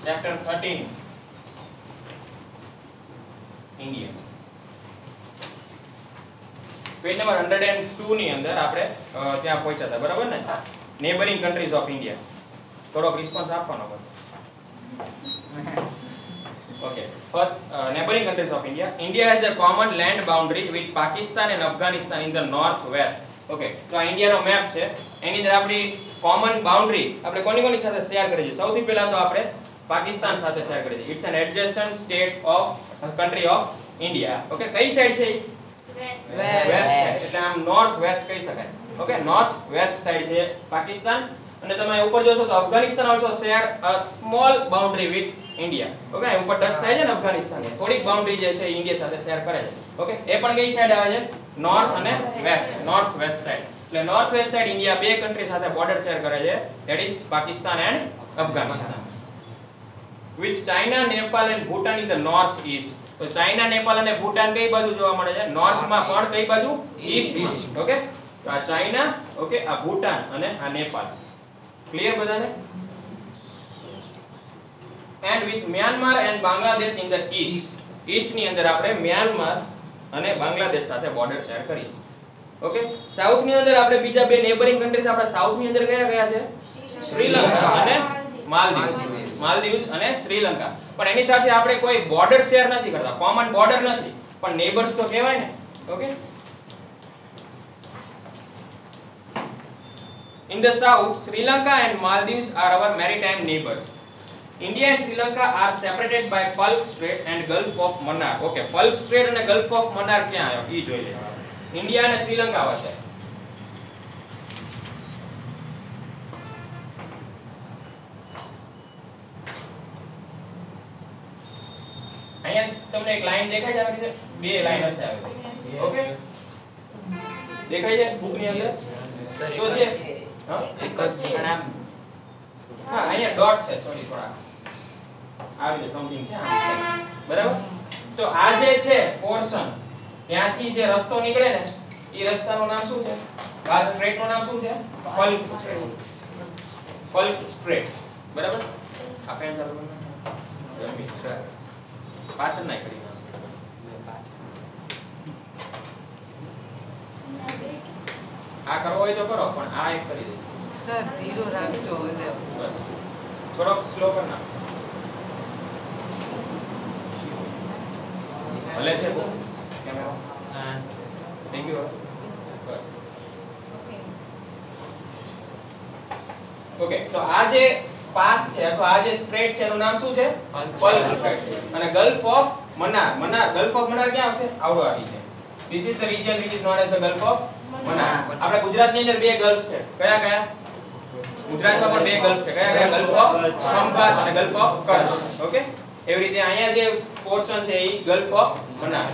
Chapter 13 India. Page number 102 ની અંદર આપણે ત્યાં પહોંચ્યા હતા, બરાબર ને? Neighbouring countries of India. થોડોક રિસ્પોન્સ આપવાનો પડે. Okay, first neighboring countries of India. India has a common land boundary with Pakistan and Afghanistan in the northwest. Okay, તો આ ઇન્ડિયાનો મેપ છે. એની અંદર આપણી કોમન બાઉન્ડરી આપણે કોની સાથે શેર કરી છે? સૌથી પહેલા તો આપણે પાકિસ્તાન સાથે શેર કરી છે. It's an adjacent state of country of India. Okay, કઈ સાઈડ છે? વેસ્ટ. એટલે આમ નોર્થ વેસ્ટ કહી શકાય. ઓકે, નોર્થ વેસ્ટ સાઈડ છે પાકિસ્તાન. અને તમે ઉપર જોશો તો Afghanistan also share a small boundary with India. Okay, ઉપર ટચ થાય છે ને અફઘાનિસ્તાન. થોડીક બાઉન્ડરી જે છે ઇન્ડિયા સાથે શેર કરે છે. ઓકે, એ પણ કઈ સાઈડ આવે છે? નોર્થ અને વેસ્ટ. North west side. એટલે નોર્થ વેસ્ટ સાઈડ ઇન્ડિયા બે કન્ટ્રી સાથે બોર્ડર શેર કરે છે. That is Pakistan and Afghanistan. With China, Nepal and Bhutan in the north East. તો ચાઇના, નેપાલ અને ભૂટાન કઈ બાજુ જોવા મળે છે? નોર્થ માં પણ કઈ બાજુ? ઈસ્ટ. ઓકે, તો આ ચાઇના, ઓકે, આ ભૂટાન અને આ નેપાલ. ક્લિયર બધાને? And with Myanmar and Bangladesh in the East. East ની અંદર આપણે મ્યાનમાર અને બાંગ્લાદેશ સાથે બોર્ડર શેર કરી છે. ઓકે, સાઉથ ની અંદર આપણે બીજા બે નેબરિંગ કન્ટ્રીઝ આપણા સાઉથ ની અંદર કયા છે? શ્રીલંકા અને માલદીવ્સ. માલદીવ્સ અને શ્રીલંકા. પણ એની સાથે આપણે કોઈ બોર્ડર શેર નથી કરતા, કોમન બોર્ડર નથી, પણ નેબર્સ તો કહેવાય ને. Okay, in the south, Sri Lanka and Maldives are our maritime neighbors. India and Sri Lanka are separated by Palk Strait and Gulf of Mannar. Okay, Palk Strait and Gulf of Mannar ક્યાં આવ્યો? ઈ જોઈ લે. India અને શ્રીલંકા વચ્ચે. અહીંયા તમને એક line દેખાય છે આવી રીતે? બે લાઈન હશે આવી. ઓકે, દેખાય છે બુક ની અંદર? તો છે હા એક જ છે. હા, અહીંયા ડોટ છે, સોરી, થોડા આવી રીતે સમથિંગ છે આમ, બરાબર? તો આ જે છે પોર્શન, ત્યાંથી જે રસ્તો નીકળે ને, એ રસ્તાનું નામ શું છે? આ સ્ટ્રેટ નું નામ શું છે? પલ્ક સ્ટ્રેટ. પલ્ક સ્ટ્રેટ, બરાબર? આ પેન ચાલુ કરો. ગમી સર પાછળ ના કરી આ કરવો હોય તો કરો, પણ આ એક કરી દે સર. ધીરો રાખજો. બસ થોડોક સ્લો કર નાખ. ભલે છે કેમેરા. હા, થેન્ક યુ. બસ ઓકે, તો આ જે પાસ છે અથવા આ જે સ્ટ્રેટ છે એનું નામ શું છે? પલ્ક સ્ટ્રેટ. અને ગલ્ફ ઓફ મન્નાર. મન્નાર, ગલ્ફ ઓફ મન્નાર ક્યાં આવશે? આવડો આવી છે. This is the region which is known as the Gulf of Mannar. આપણે ગુજરાતની અંદર બે ગલ્ફ છે. કયા કયા? ગુજરાતમાં પણ બે ગલ્ફ છે. કયા કયા? ગલ્ફ ઓફ ખંભાત અને ગલ્ફ ઓફ કચ્છ. ઓકે, એવી રીતે અહીંયા જે પોર્શન છે એ gulf of Mannar.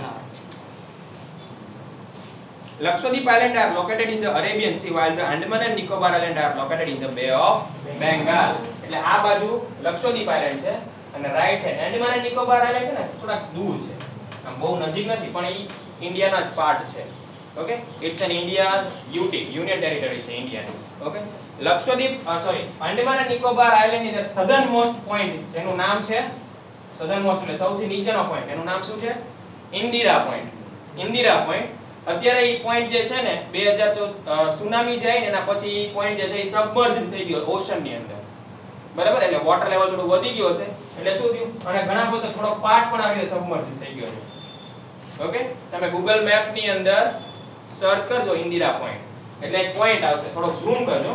Lakshadweep Island are located in the Arabian Sea while the Andaman and Nicobar Island are located in the Bay of Bengal. એટલે આ બાજુ લક્ષદ્વીપ આઇલેન્ડ છે અને રાઈટ સાઈડ અંડમાન અને નિકોબાર આઇલેન્ડ છે ને થોડા દૂર છે. આમ બહુ નજીક નથી, પણ ઈ ઇન્ડિયાના જ પાર્ટ છે. Okay, it's an India's UT, union territory છે ઇન્ડિયાની. ઓકે, લક્ષદ્વીપ અંડમાન અને નિકોબાર આઇલેન્ડ ની અંદર સધર્ન મોસ્ટ પોઈન્ટ જેનું નામ છે સધર્ન મોસ્ટ એટલે સૌથી નીચેનો પોઈન્ટ, એનું નામ શું છે? ઇન્દિરા પોઈન્ટ. ઇન્દિરા પોઈન્ટ. અત્યારે ઈ પોઈન્ટ જે છે ને 2014 સુનામી જાય ને એના પછી ઈ પોઈન્ટ જે છે ઈ સબમર્જ થઈ ગયો ઓશન ની અંદર, બરાબર? એટલે વોટર લેવલ થોડું વધી ગયું હશે એટલે શું થયું, અને ઘણા બધો થોડો પાર્ટ પણ આવીને સબમર્જ થઈ ગયો છે. ઓકે, તમે ગૂગલ મેપ ની અંદર સર્ચ કરજો ઇન્દિરા પોઈન્ટ એટલે એક પોઈન્ટ આવશે. થોડોક ઝૂમ કરજો,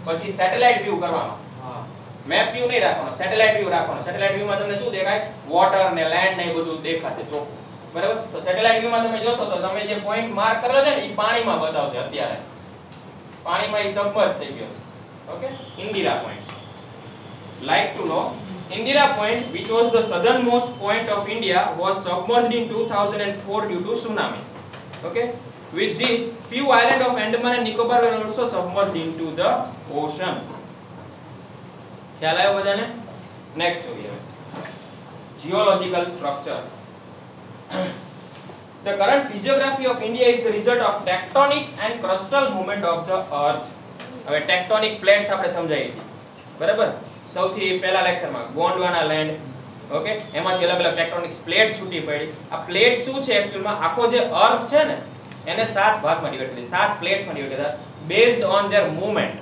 પછી સેટેલાઇટ વ્યૂ કરવાનો. મેપ વ્યૂ નહીં રાખવાનો, સેટેલાઇટ વ્યૂ રાખવાનો. સેટેલાઇટ વ્યૂ માં તમને શું દેખાય? વોટર ને લેન્ડ ને એ બધું દેખાશે ચોખ્ખું, બરાબર? તો સેટેલાઇટ વ્યૂ માં તમે જોશો તો તમે જે પોઈન્ટ માર્ક કરેલો છે ને એ પાણીમાં બતાવશે. અત્યારે પાણીમાં એ સબમર્જ થઈ ગયો. Okay, Indira point. Like to know, Indira Point, which was the southernmost point of India, was submerged in 2004 due to tsunami. Okay, with this, few islands of Andaman and Nicobar were also submerged into the ocean. ખ્યાલ આવ્યો બધાને? Next જોઈએ હવે. Geological structure. The current physiography of India is the result of tectonic and crustal movement of the earth. હવે tectonic plates આપણે સમજાવી હતી, બરાબર? સૌથી પહેલા લેક્ચરમાં ગોંડવાના લેન્ડ, ઓકે, એમાંથી અલગ અલગ ટેક્ટોનિક પ્લેટ છૂટી પડી. આ પ્લેટ શું છે એક્ચ્યુઅલમાં? આખો જે અર્થ છે ને એને 7 ભાગમાં ડિવાઈડ કરી, 7 પ્લેટ્સમાં ડિવાઈડ કર્યા based on there movement.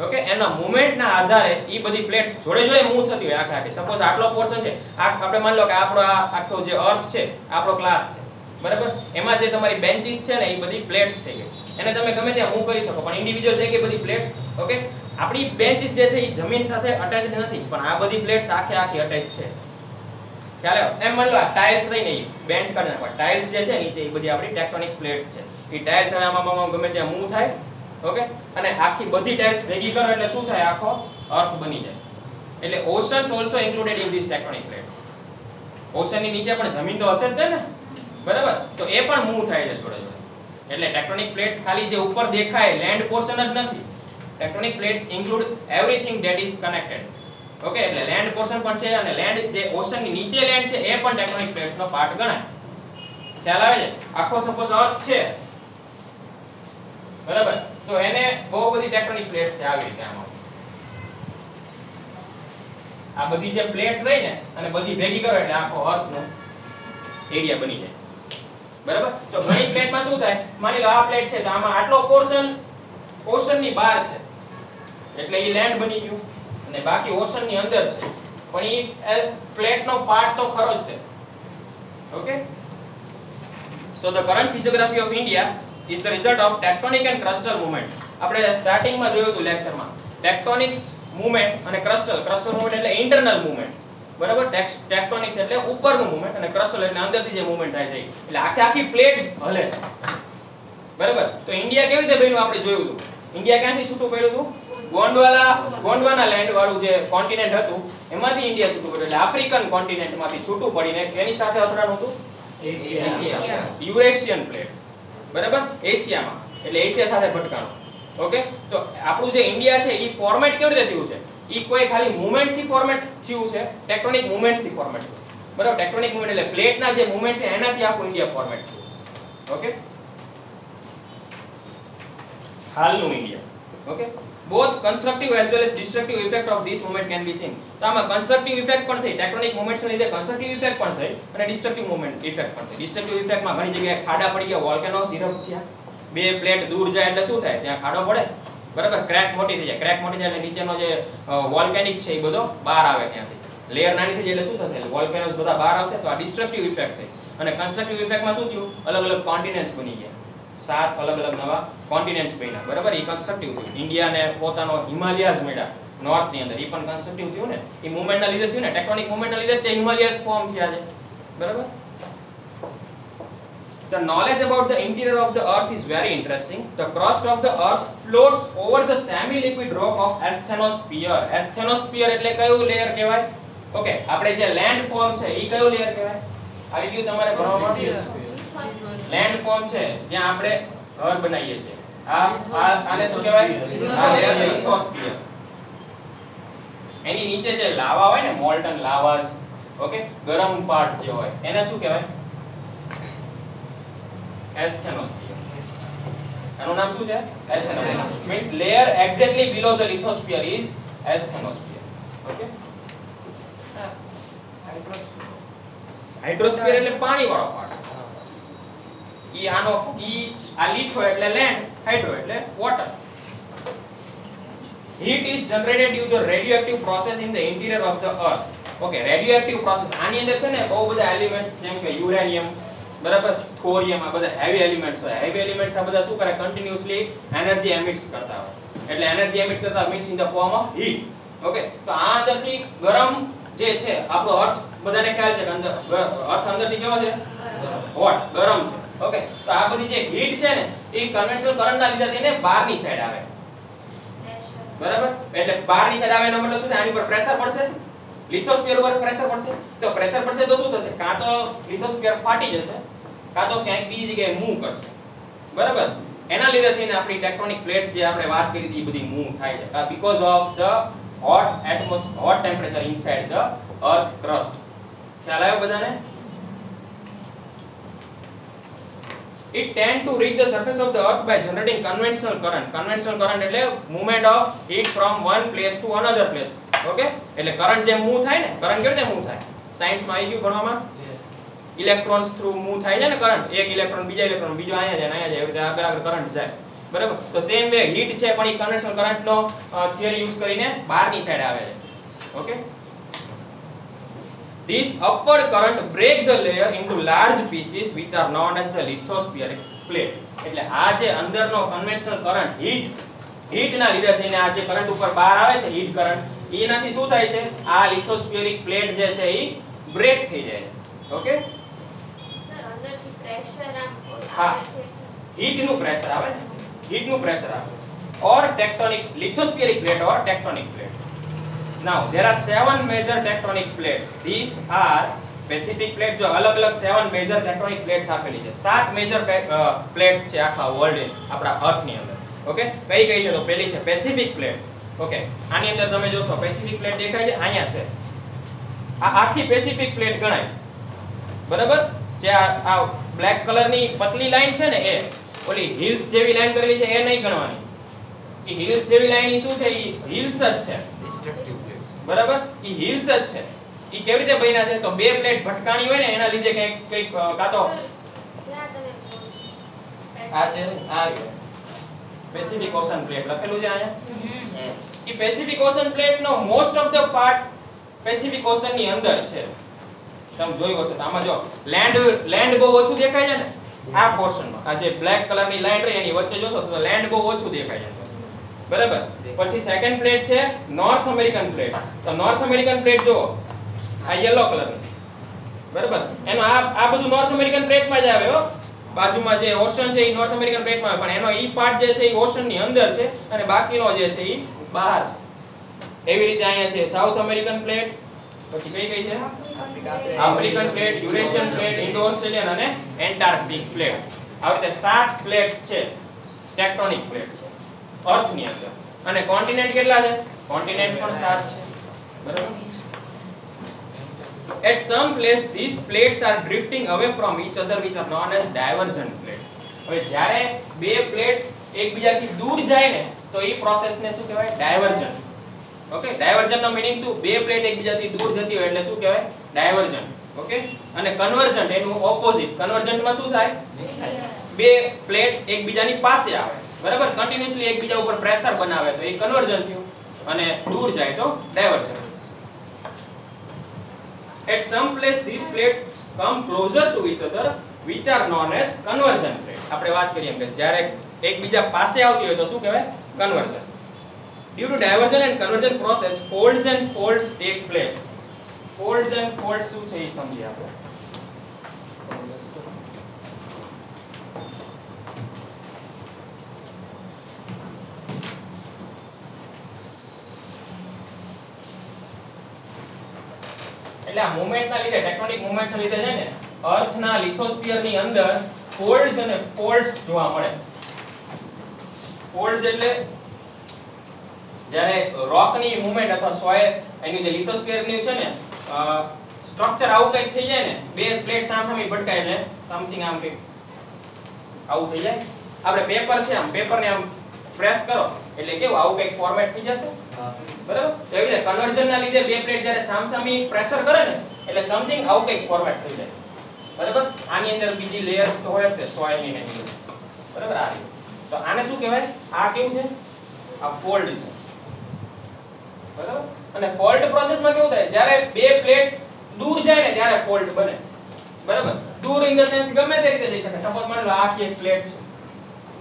Okay, એના મૂવમેન્ટના આધારે ઈ બધી પ્લેટ જોડે જોડે મૂવ થતી હોય આખે. સપોઝ આટલો પોર્શન છે, આપણે માની લો કે આપણો આખો જે અર્થ છે આપણો ક્લાસ છે, બરાબર, એમાં જે તમારી બેન્ચીસ છે ને એ બધી પ્લેટ્સ થઈ ગઈ. એને તમે ગમે ત્યાં મૂવ કરી શકો, પણ ઇન્ડિવિડ્યુઅલ થઈ ગઈ બધી પ્લેટ્સ. ઓકે, આપણી બેન્ચીસ જે છે એ જમીન સાથે અટેચ્ડ નથી, પણ આ બધી પ્લેટ્સ આખે અટેચ છે. ખ્યાલ આવ્યો? એમ માની લો આ ટાઇલ્સ રહી નહીં, બેન્ચ કાઢી નાખો, ટાઇલ્સ જે છે નીચે એ બધી આપણી ટેક્ટોનિક પ્લેટ્સ છે. એ ટાઇલ્સ આમાં ગમે ત્યાં મૂવ થાય. ઓકે, અને આખી બધી ટાઇલ્સ ભેગી કરો એટલે શું થાય? આખો અર્થ બની જાય. એટલે oceans also included in this tectonic plates. ઓશનની નીચે પણ જમીન તો હશે જ ને, બરાબર, તો એ પણ મૂવ થાય છે જોડે જોડે. એટલે ટેક્ટોનિક પ્લેટ્સ ખાલી જે ઉપર દેખાય લેન્ડ પોર્શન જ નથી. Tectonic plates include everything that is connected. Okay, એટલે લેન્ડ પોર્શન પણ છે, અને લેન્ડ જે ઓશનની નીચે લેન્ડ છે એ પણ ટેક્ટોનિક પ્લેટ્સનો પાર્ટ ગણાય. ખ્યાલ આવે છે? આખો સપોઝ અર્થ છે, બરાબર, તો એને બહુ બધી ટેક્ટોનિક પ્લેટ્સ છે આવી રીતે. આમાં આ બધી જે પ્લેટ્સ રહી ને અને બધી ભેગી કરો એટલે આખો અર્થનો એરિયા બની જાય. બરાબર, તો ઘણી પ્લેટમાં શું થાય? માની લો આ પ્લેટ છે તો આમાં આટલો પોર્શન ઓશનની બહાર છે એટલે ઈ લેન્ડ બની ગયું, અને બાકી ઓશનની અંદર છે પણ ઈ પ્લેટનો પાર્ટ તો ખરો જ છે. Okay, so the current physiography of India is the result of tectonic and crustal movement. આપણે સ્ટાર્ટિંગમાં જોયું હતું લેક્ચરમાં ટેક્ટોનિક્સ મૂવમેન્ટ અને ક્રસ્ટલ મૂવમેન્ટ એટલે ઇન્ટરનલ મૂવમેન્ટ, બરાબર. ટેક્ટોનિક્સ એટલે ઉપરનું મૂવમેન્ટ અને ક્રસ્ટલ એટલે અંદરથી જે મૂવમેન્ટ થાય છે, એટલે આખી પ્લેટ હલે છે, બરાબર. તો ઇન્ડિયા કેવી રીતે બન્યું આપણે જોયું હતું. ઇન્ડિયા ક્યાંથી છૂટું પડ્યું હતું? ગોંડવાના લેન્ડ વાળું જે કોન્ટિનેન્ટ હતું એમાંથી ઇન્ડિયા છૂટું પડ્યું. એટલે આફ્રિકન કોન્ટિનેન્ટમાંથી છૂટું પડીને એની સાથે અથડાણું હતું યુરેશિયન પ્લેટ, બરાબર, એશિયામાં, એટલે એશિયા સાથે ભટકાણું. ઓકે, તો આપણું જે ઇન્ડિયા છે ઈ ફોર્મેટ કેવી રીતે થયું છે? ઈ કોઈ ખાલી મૂવમેન્ટ થી ફોર્મેટ થયું છે? ટેક્ટોનિક મૂવમેન્ટ્સ થી ફોર્મેટ થયું, બરાબર. ટેક્ટોનિક મૂવમેન્ટ એટલે પ્લેટના જે મૂવમેન્ટ છે એનાથી આખું ઇન્ડિયા ફોર્મેટ થયું. ઓકે, હાલનું India. Okay, both constructive as well as destructive effect of this movement can be seen. તો આમાં કન્સ્ટ્રક્ટિવ ઇફેક્ટ પણ થઈ, ટેક્ટોનિક મૂવમેન્ટ્સ ને લીધે કન્સ્ટ્રક્ટિવ ઇફેક્ટ પણ થઈ અને ડિસ્ટ્રક્ટિવ મૂવમેન્ટ ઇફેક્ટ પણ થઈ. ડિસ્ટ્રક્ટિવ ઇફેક્ટમાં ઘણી જગ્યાએ ખાડા પડી ગયા, વોલ્કેનોસ ઇરપ્ટ થયા. બે પ્લેટ દૂર જાય એટલે શું થાય? ત્યાં ખાડો પડે, બરાબર, ક્રેક મોટી થઈ જાય. ક્રેક મોટી થાય એટલે નીચેનો જે વોલ્કેનિક છે એ બધો બહાર આવે, ત્યાંથી લેયર નાની થઈ જાય એટલે શું થશે? વોલ્કેનોસ બધા બહાર આવશે. તો આ ડિસ્ટ્રક્ટિવ ઇફેક્ટ થઈ. અને કન્સ્ટ્રક્ટિવ ઇફેક્ટમાં શું થયું? અલગ અલગ કોન્ટિનેન્ટ્સ બની ગયા, 7 અલગ અલગ નવા કોન્ટિનેન્ટ્સ બન્યા, બરાબર. એ કન્સ્ટ્રક્ટિવ થયું. ઇન્ડિયાને પોતાનો હિમાલયાસ મળ્યા નોર્થ ની અંદર, એ પણ કન્સ્ટ્રક્ટિવ થયું ને. એ મૂવમેન્ટના લીધે થયું ને, ટેક્ટોનિક મૂવમેન્ટના લીધે તે હિમાલયાસ ફોર્મ થયા છે, બરાબર. The knowledge about the interior of the earth is very interesting. The crust of the earth floats over the semi-liquid rock of asthenosphere. Asthenosphere એટલે કયું લેયર કહેવાય? ઓકે, આપણે જે લેન્ડ ફોર્મ છે એ કયું લેયર કહેવાય? આવી ગયું તમારે ભણવામાં? લેન્ડ ફોર્મ છે જ્યાં આપણે ઘર બનાવીએ છીએ. આને શું કહેવાય? આ લેયર લિથોસ્ફિયર. એની નીચે જે લાવા હોય ને, મોલ્ટન લાવાસ, ઓકે, ગરમ પાર્ટ જે હોય એને શું કહેવાય? asthenosphere. આનું નામ શું છે? asthenosphere. Means layer exactly below the lithosphere is asthenosphere. Okay? હાઇડ્રોસ્ફિયર એટલે પાણી વાળો પાર્ટ. આ લિથો એટલે લેન્ડ, હાઇડ્રો એટલે water. Heat is generated due to radioactive process in the interior of the earth. Okay, radioactive process. આની અંદર છે ને બહુ બધા એલિમેન્ટ્સ જેમ કે યુરેનિયમ, બરાબર, થોરિયમ, આ બધા હેવી એલિમેન્ટ્સ હોય. હેવી એલિમેન્ટ્સ આ બધા શું કરે? કન્ટિન્યુઅસલી એનર્જી એમિટ્સ કરતા હોય. એટલે એનર્જી એમિટ કરતા means in the form of heat. Okay, તો આ અંદરથી ગરમ જે છે આપણો અર્થ, બધાને ખ્યાલ છે કે અંદર અર્થ અંદરથી કેવો છે? હોટ, ગરમ છે. ઓકે, તો આ બધી જે હીટ છે ને એ કન્વેન્શનલ કરંટના લીધે તેને બહારની સાઈડ આવે, બરાબર. એટલે બહારની સાઈડ આવે એનો મતલબ શું થાય? આની પર પ્રેશર પડશે, લિથોસ્ફિયર ઉપર પ્રેશર પડશે. તો પ્રેશર પડશે તો શું થશે? કાં તો લિથોસ્ફિયર ફાટી જશે, કાં તો ક્યાંક બીજી જગ્યાએ મૂવ કરશે, બરાબર. એના લીધે થઈને આપણી ટેક્ટોનિક પ્લેટ્સ જે આપણે વાત કરી હતી એ બધી મૂવ થાય છે because of the hot temperature inside the earth crust. ખ્યાલ આવ્યો બધાને? It tend to reach the surface of the earth by generating conventional current. Conventional current એટલે movement of heat from one place to another place. Okay, એટલે current જેમ move થાય ને, current કેવી રીતે મૂવ થાય? સાયન્સમાં આવી ગયું ભણવામાં, ઇલેક્ટ્રોન્સ થ્રુ મૂવ થાય છે ને કરંટ, એક ઇલેક્ટ્રોન બીજા ઇલેક્ટ્રોન બીજો અહીંયા જાય અહીંયા જાય, એવી રીતે આગળ આગળ કરંટ જાય, બરાબર? તો સેમ વે હીટ છે પણ એ કન્વેન્શનલ કરંટનો થિયરી યુઝ કરીને બહારની સાઈડ આવે છે. Okay, this upward current break the layer into large pieces which are known as the lithospheric plate. એટલે આ જે અંદરનો કન્વેન્શનલ કરંટ હીટ ના લીધે થઈને આ જે કરંટ ઉપર બહાર આવે છે હીટ કરંટ, એનાથી શું થાય છે? આ લિથોસ્ફિયરિક પ્લેટ જે છે એ બ્રેક થઈ જાય છે. ઓકે સર, અંદરથી પ્રેશર હા. આવે છે. હીટ નું પ્રેશર આવે ને, હીટ નું પ્રેશર આવે, or tectonic lithospheric plate or tectonic plate. Now there are 7 major tectonic plates. These are Pacific plate. જો અલગ અલગ 7 major tectonic plates આપેલી છે. 7 major plates છે આખા વર્લ્ડ આપણા અર્થ ની અંદર. ઓકે, કઈ કઈ છે? તો પહેલી છે પેસિફિક પ્લેટ. ઓકે, આની અંદર તમે જોશો પેસિફિક પ્લેટ દેખાય છે, અહીંયા છે. આ આખી પેસિફિક પ્લેટ ગણાય, બરાબર? જે આ બ્લેક કલરની પતલી લાઈન છે ને, એ ઓલી હિલ્સ જેવી લાઈન કરેલી છે એ નહીં ગણવાની. એ હિલ્સ જેવી લાઈન ઈ શું છે? ઈ હિલ્સ જ છે, ડિસ્ટ્રક્ટિવ પ્લેટ. બરાબર? ઈ હિલ્સ જ છે. ઈ કેવી રીતે બન્યા છે? તો બે પ્લેટ ભટકાણી હોય ને એના લીધે કંઈક કાતો ત્યાં તમે આ છે આ પેસિફિક ઓશન પ્લેટ લખેલું છે અહીંયા. ઈ પેસિફિક ઓશન પ્લેટ નો most of the part Pacific ocean ની અંદર છે. તમે જોયું હશે તો આમાં જો લેન્ડ બહુ ઓછું દેખાય છે ને આ પોર્શનમાં, આ જે બ્લેક કલરની લાઈન રહી એની વચ્ચે જોશો તો લેન્ડ બહુ ઓછું દેખાય છે, બરાબર? પછી સેકન્ડ પ્લેટ છે નોર્થ અમેરિકન પ્લેટ. તો નોર્થ અમેરિકન પ્લેટ જો આ યલો કલરની, બરાબર? એનો આ બધું નોર્થ અમેરિકન પ્લેટમાં જ આવે હો. બાજુમાં જે ઓશન છે એ નોર્થ અમેરિકન પ્લેટમાં આવે, પણ એનો ઈ પાર્ટ જે છે એ ઓશન ની અંદર છે અને બાકીનો જે છે એ બહાર છે. એવી રીતે અહીંયા છે સાઉથ અમેરિકન પ્લેટ, પછી કઈ છે? African plate, Eurasian plate, Indo Australian અને એન્ટાર્કટિક પ્લેટ. આવી રીતે 7 પ્લેટ છે, ટેક્ટોનિક પ્લેટ છે અર્થ ની અંદર. અને કોન્ટિનેન્ટ કેટલા છે? કોન્ટિનેન્ટ પણ 7 છે, બરાબર? At some place these plates are drifting away from each other which are known as divergent plate. હવે જ્યારે બે પ્લેટ્સ એકબીજાથી દૂર જાય ને તો એ પ્રોસેસને શું કહેવાય? ડાયવર્જન્ટ. ઓકે, ડાયવર્જન્ટ નો મીનિંગ શું? બે પ્લેટ એકબીજાથી દૂર જતી હોય એટલે શું કહેવાય? ડાયવર્જન્ટ. ઓકે, અને કન્વર્જન્ટ એનું ઓપોઝિટ. કન્વર્જન્ટમાં શું થાય? બે પ્લેટ્સ એકબીજાની પાસે આવે, બરાબર? કન્ટિન્યુઅસલી એકબીજા ઉપર પ્રેશર બનાવે તો એ કન્વર્જન્ટ થયું, અને દૂર જાય તો divergent. At some place these plates come closer to each other which are known as convergent plate. આપણે વાત કરીએ કે જ્યારે એકબીજા પાસે આવતી હોય તો શું કહેવાય? Conversion. Due to divergent and convergent process, folds and folds take place. Folds and folds શું છે એ સમજીએ આપણે. એટલે આ મૂવમેન્ટના લીધે, ટેક્ટોનિક મૂવમેન્ટના લીધે છે ને અર્થના લિથોસ્ફિયર ની અંદર ફોલ્ડ્સ અને ફોલ્ડ્સ જોવા મળે. ફોલ્ડ્સ એટલે જ્યારે રોકની મૂવમેન્ટ અથવા સોઇલ એની જે લિથોસ્ફિયર ની છે ને સ્ટ્રક્ચર આવું કંઈક થઈ જાય ને, બે પ્લેટ સામસામે ભટકાય એટલે સમથિંગ આમ કંઈક આવું થઈ જાય. આપણે પેપર છે, આમ પેપરને આમ પ્રેસ કરો એટલે કેવું આવું કંઈક ફોર્મેટ થઈ જશે, બરાબર? તો એવી રીતે કન્વર્જન ના લીધે બે પ્લેટ જ્યારે સામસામે પ્રેશર કરે ને એટલે સમથિંગ આવું કંઈક ફોર્મેટ થઈ જાય, બરાબર? આની અંદર બીજી લેયર્સ તો હોય જ સોઇલ ની એની, બરાબર? આ રીતે. તો આને શું કહેવાય? આ કેવું છે? આ ફોલ્ડ છે, બરાબર? અને ફોલ્ડ પ્રોસેસમાં કેવું થાય? જ્યારે બે પ્લેટ દૂર જાય ને ત્યારે ફોલ્ડ બને, બરાબર? દૂર ઇન ધ સેન્સ ગમે તે રીતે જઈ શકે. સપોઝ માની લો આ એક પ્લેટ છે,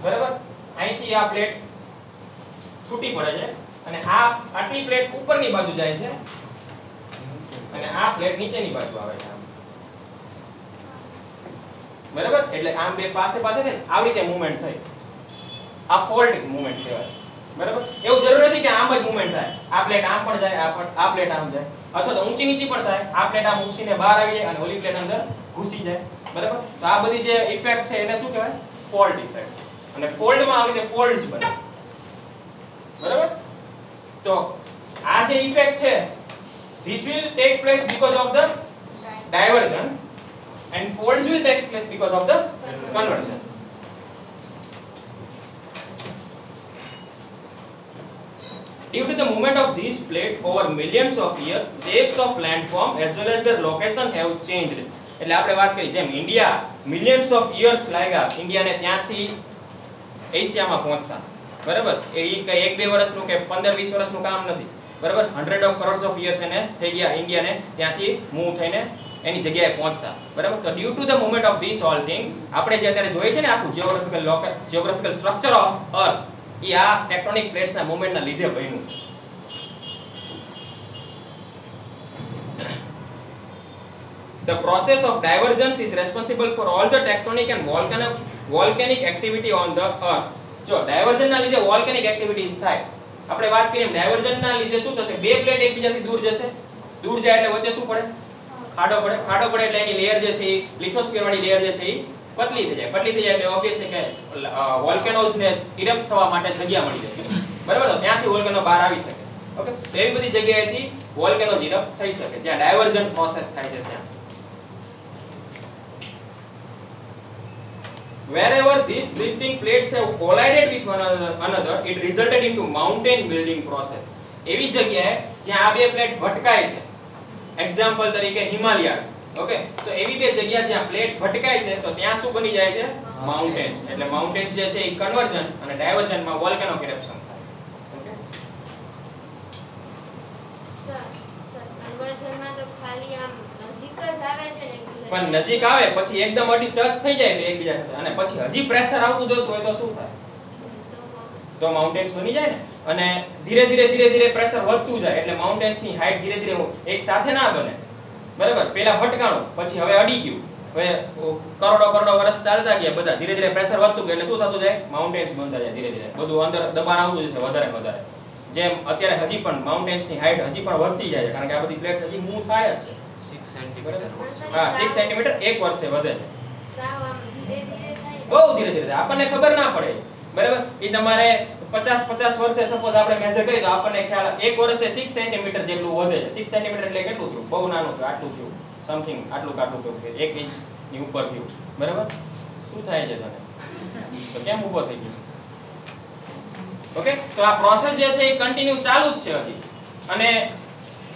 બરાબર? અહીંથી આ પ્લેટ છૂટી પડે છે અને આ આટલી પ્લેટ ઉપરની બાજુ જાય છે અને આ પ્લેટ નીચેની બાજુ આવે છે, બરાબર? એટલે આમ બે પાસે પાસે છે ને આવી રીતે મૂવમેન્ટ થઈ, આ ફોલ્ડ મૂવમેન્ટ કહેવાય, બરાબર? એવું જરૂર નથી કે આમ જ મૂવમેન્ટ થાય. આ પ્લેટ આમ પણ જાય, આ પ્લેટ આમ જાય, અથવા તો ઊંચી નીચી પણ થાય. આ પ્લેટ આમ ઊંચીને બહાર આવી જાય અને ઓલી પ્લેટ અંદર ઘૂસી જાય, બરાબર? તો આ બધી જે ઇફેક્ટ છે એને શું કહેવાય? Fold effect. અને ફોલ્ડમાં આવી રીતે ફોલ્ડ્સ બને, બરાબર? તો આ જે ઇફેક્ટ છે this will take place because of the diversion and folds will take place because of the conversion. Due to the movement of these plates over millions of years, shapes of landform as well as their location have changed. એટલે આપણે વાત કરી જેમ India millions of years લાગ્યા ઇન્ડિયાને ત્યાંથી એશિયામાં પહોંચતા, બરાબર? એ કઈ 1-2 વર્ષનું કે 15-20 વર્ષનું કામ નથી, બરાબર? 100 of crores of years એને થઈ ગયા ઇન્ડિયાને ત્યાંથી મૂવ થઈને એની જગ્યાએ પહોંચતા, બરાબર? તો due to the movement of this all things આપણે જે અત્યારે જોઈએ છે ને આખું જીઓગ્રાફિકલ સ્ટ્રક્ચર ઓફ અર્થ એ આ ટેક્ટોનિક પ્લેટ્સના મૂવમેન્ટના લીધે બન્યું. The process of divergence is responsible for all the tectonic and volcanic activity on the earth. જો ડાયવર્જન ના લીધે વોલ્કેનિક એક્ટિવિટીઝ થાય. આપણે વાત કરીએ ડાયવર્જન ના લીધે શું થશે? બે પ્લેટ એકબીજાથી દૂર જશે. દૂર જાય એટલે વચ્ચે શું પડે? ખાડો પડે. ખાડો પડે એટલે એની લેયર જે છે એ લિથોસ્ફિયર વાળી લેયર જે છે એ પતલી થઈ જાય. પતલી થઈ જાય એટલે ઓબ્વિયસ છે કે વોલ્કેનોઝ ને ઇરપ્ટ થવા માટે જગ્યા મળી જશે. બરાબર? તો ત્યાંથી વોલ્કેનો બહાર આવી શકે. ઓકે? તો એવી બધી જગ્યાએથી વોલ્કેનોઝ ઇરપ્ટ થઈ શકે જ્યાં ડાયવર્જન પ્રોસેસ થાય છે ત્યાં. Wherever these drifting plates have collided with one another, it resulted into mountain building process. એવી જગ્યાએ જ્યાં આ બે પ્લેટ ભટકાય છે, એક્ઝામ્પલ તરીકે હિમાલયાસ, ઓકે? તો એવી બે જગ્યા જ્યાં પ્લેટ ભટકાય છે તો ત્યાં શું બની જાય છે? માઉન્ટેન્સ. એટલે માઉન્ટેન્સ જે છે એ કન્વર્જન અને ડાયવર્જનમાં વોલ્કેનોક ઇરપ્શન થાય. ઓકે? સર કન્વર્ઝનમાં તો ખાલી આમ નજીક જ આવે છે ને એકબીજાને. પણ નજીક આવે પછી એકદમ અડી ટચ થઈ જાય એકબીજા સાથે અને પછી હજી પ્રેશર આવતું જતું હોય તો શું થાય? તો માઉન્ટેન્સ બની જાય ને. અને ધીરે ધીરે પ્રેશર વધતું જાય એટલે માઉન્ટેન્સ ની હાઈટ ધીરે ધીરે એક સાથે ના બને, બરાબર? પહેલા ભટકાણું પછી હવે અડી ગયું, હવે કરોડો વર્ષ ચાલતા ગયા બધા, ધીરે ધીરે પ્રેશર વધતું ગયું એટલે શું થતું જાય? માઉન્ટેન્સ બનતા જાય ધીરે ધીરે. બધું અંદર દબાણ આવતું જશે વધારે વધારે. જેમ અત્યારે હજી પણ માઉન્ટેન્સ ની હાઈટ હજી પણ વધતી જાય છે કારણ કે આ બધી પ્લેટ્સ હજી મૂવ થાય જ છે. 6 સેન્ટીમીટર. હા, 6 સેન્ટીમીટર એક વર્ષે વધે છે. સાવ આમ ધીરે ધીરે થાય. બહુ ધીરે ધીરે થાય. આપણને ખબર ના પડે, બરાબર? એ તમારે 50 વર્ષે સપોઝ આપણે મેઝર કરીએ તો આપણને ખ્યાલ એક વર્ષે 6 સેન્ટીમીટર જેટલું વધે છે. 6 સેન્ટીમીટર એટલે કેટલું થયું? બહુ નાનું થયું, આટલું થયું, સમથિંગ આટલું થયું, 1 ઇંચ ની ઉપર થયું, બરાબર? શું થાય છે તને? તો કેમ ઊભો થઈ ગયો? ઓકે? તો આ પ્રોસેસ જે છે એ કન્ટિન્યુ ચાલુ જ છે હજી. અને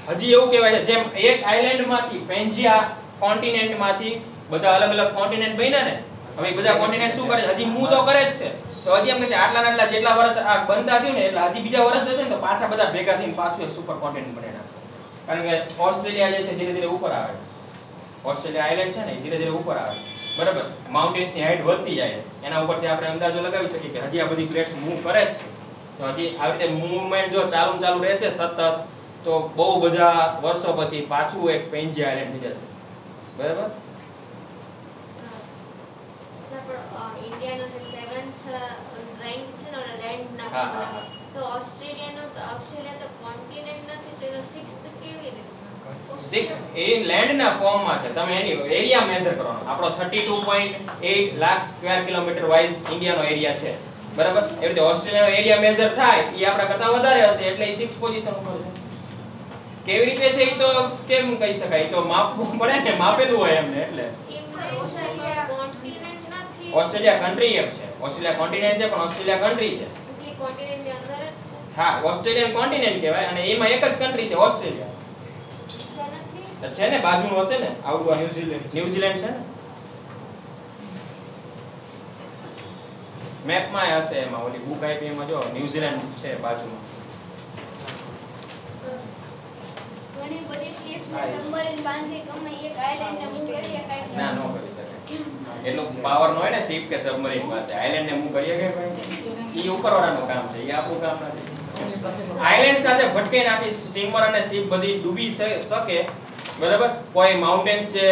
હજી એવું કહેવાય છે જેમ એક આઇલેન્ડ માંથી પેન્જિયા કોન્ટિનેન્ટ માંથી બધા અલગ અલગ કોન્ટિનેન્ટ બન્યા ને, હવે બધા કોન્ટિનેન્ટ શું કરે છે? હજી મૂવ તો કરે જ છે. તો હજી એમ કહે છે આટલા જેટલા વર્ષ આ બનતા થયું ને એટલે હજી બીજા વર્ષ જશે ને તો પાછા બધા ભેગા થઈને પાછું એક સુપર કોન્ટિનેન્ટ બની નાખશે. કારણ કે ઓસ્ટ્રેલિયા જે છે ધીરે ધીરે ઉપર આવે. ઓસ્ટ્રેલિયા આઇલેન્ડ છે ને ધીરે ધીરે ઉપર આવે, બરાબર? માઉન્ટેન્સ ની હાઈટ વધતી જાય એના ઉપરથી આપણે અંદાજો લગાવી શકીએ કે હજી આ બધી પ્લેટ્સ મૂવ કરે જ છે. તો હજી આવી રીતે મૂવમેન્ટ જો ચાલુ રહેશે સતત તો બહુ બધા વર્ષો પછી પાછું એક પેન્જિયા આઇલેન્ડ થઈ જશે, બરાબર? ઇન્ડિયાનો જે 7th રેન્ક છે ને લેન્ડના, હા. તો ઓસ્ટ્રેલિયા તો કોન્ટિનેન્ટ નથી તો 6th કેવી રીતે? 6 એ લેન્ડના ફોર્મમાં છે. તમે એની એરિયા મેઝર કરવાનો. આપણો 32.8 લાખ સ્ક્વેર કિલોમીટર વાઇઝ ઇન્ડિયાનો એરિયા છે, બરાબર? એ રીતે ઓસ્ટ્રેલિયાનો એરિયા મેઝર થાય એ આપણા કરતા વધારે હશે એટલે એ 6th પોઝિશન ઉપર છે. કેવી રીતે છે એ તો કેમ કહી શકાય? તો માપવું પડે ને, માપેલું હોય એમને એટલે. ઓસ્ટ્રેલિયા કોન્ટિનેન્ટ નથી. ઓસ્ટ્રેલિયા કન્ટ્રી એમ છે. ઓસ્ટ્રેલિયા કોન્ટિનેન્ટ છે પણ ઓસ્ટ્રેલિયા કન્ટ્રી છે. એ કોન્ટિનેન્ટની અંદર જ છે. હા, ઓસ્ટ્રેલિયન કોન્ટિનેન્ટ કહેવાય અને એમાં એક જ કન્ટ્રી છે ઓસ્ટ્રેલિયા. છે નથી. તો છે ને બાજુનું હશે ને આવડું ન્યુઝીલેન્ડ છે ને મેપમાં હશે એમાં ઓલી બુક આપી એમાં જો ન્યુઝીલેન્ડ છે બાજુમાં. ઘણી બધી શિપ ને સબમરીન બાંધી ગમે એક આઇલેન્ડ ને મૂવ કરી શકાય છે. ના નો કરી શકે. એટલો પાવર નો હોય ને શિપ કે સબમરીન પાસે. આઇલેન્ડ ને મૂવ કરીએ કે ભાઈ ઈ ઉપરવાળાનું કામ છે, ઈ આપણું કામ નથી. આઇલેન્ડ સાથે ભટકાઈ નાખી સ્ટીમર અને શિપ બધી ડૂબી શકે, બરાબર? કોઈ માઉન્ટેન્સ છે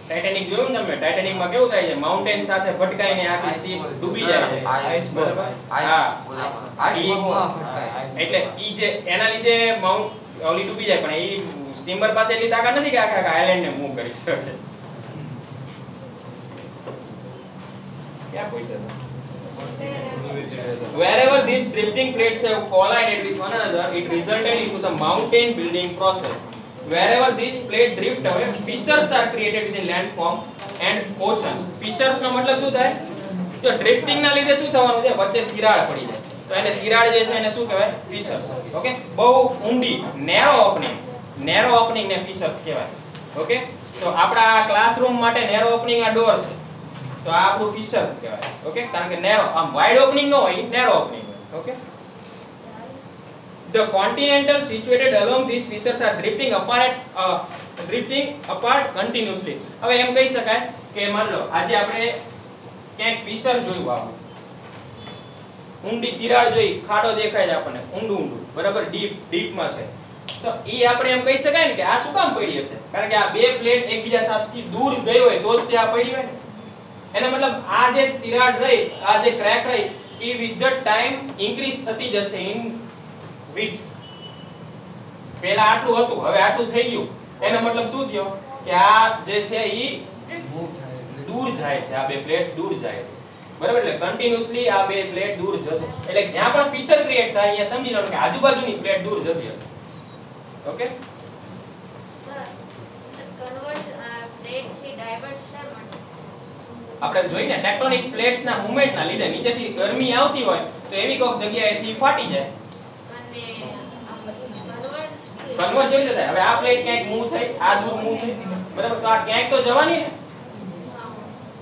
ટાઇટેનિક જોયું ને તમે? ટાઇટેનિક માં કેવું થાય છે? માઉન્ટેન સાથે ભટકાઈને આખી શિપ ડૂબી જાય છે. આઈસ, બરાબર? હા, એટલે ઈ જે એના લીધે ઓલી ડૂબી જાય પણ ઈ સ્ટીમર પાસે એટલી તાકાત નથી કે આખા આઇલેન્ડ ને મૂવ કરી શકે. ક્યાં પહોંચ્યા? Wherever these drifting plates have collided with one another, it resulted into the mountain building process. Wherever these plates drift away, fissures are created within landform and oceans. Fissures નો મતલબ શું થાય? જો ડ્રિફ્ટિંગ ના લીધે શું થવાનું છે? વચ્ચે તિરાડ પડી જાય. તો એને તિરાડ જે છે એને શું કહેવાય? ફિશર્સ. ઓકે, બહુ ઊંડી નેરો ઓપનિંગ ને ફિશર્સ કહેવાય. ઓકે, તો આપણા ક્લાસરૂમ માટે નેરો ઓપનિંગ આ ડોર છે, તો આ આપણું ફિશર કહેવાય. ઓકે, કારણ કે નેરો આમ વાઇડ ઓપનિંગ ન હોય, નેરો ઓપનિંગ હોય. Okay, the continental situated along these fissures are drifting apart continuously. હવે એમ કહી શકાય કે માન લો આજે આપણે ક્યાંક ફિશર જોયું, આવું ઊંડી તિરાડ જોઈ, ખાડો દેખાય છે આપણને ઊંડું બરાબર ડીપમાં છે, તો ઈ આપણે એમ કહી શકાય ને કે આ શું કામ પડી હશે? કારણ કે આ બે પ્લેટ એકબીજા સાથેથી દૂર ગઈ હોય તો જ ત્યાં પડી હોય ને. એનો મતલબ આ જે તિરાડ રહી, આ જે ક્રેક રહી, ઈ વિથ ધ ટાઈમ ઇન્ક્રીઝ થતી જશે ઇન વિથ. પહેલા આટલું હતું, હવે આટલું થઈ ગયું. એનો મતલબ શું થયો કે આ જે છે ઈ દૂર જાય છે, આ બે પ્લેટ્સ દૂર જાય છે બરાબર. એટલે કન્ટિન્યુઅસલી આ બે પ્લેટ દૂર જશે, એટલે જ્યાં પણ ફિશર ક્રિએટ થાય અહીંયા સમજી લો કે આજુબાજુની પ્લેટ દૂર જતી હશે. ઓકે સર કન્વર્ટ પ્લેટ છે ડાયવર્ટ શા માટે? આપણે જોઈને ટેક્ટોનિક પ્લેટ્સ ના મૂવમેન્ટ ના લીધે નીચેથી ગરમી આવતી હોય તો એવી કોઈક જગ્યાએથી ફાટી જાય અને કન્વર્ટ જેવી રીતે થાય. હવે આ પ્લેટ ક્યાંક મૂવ થઈ, આ દૂર મૂવ થઈ બરાબર, તો આ ક્યાંક તો જવાની ને,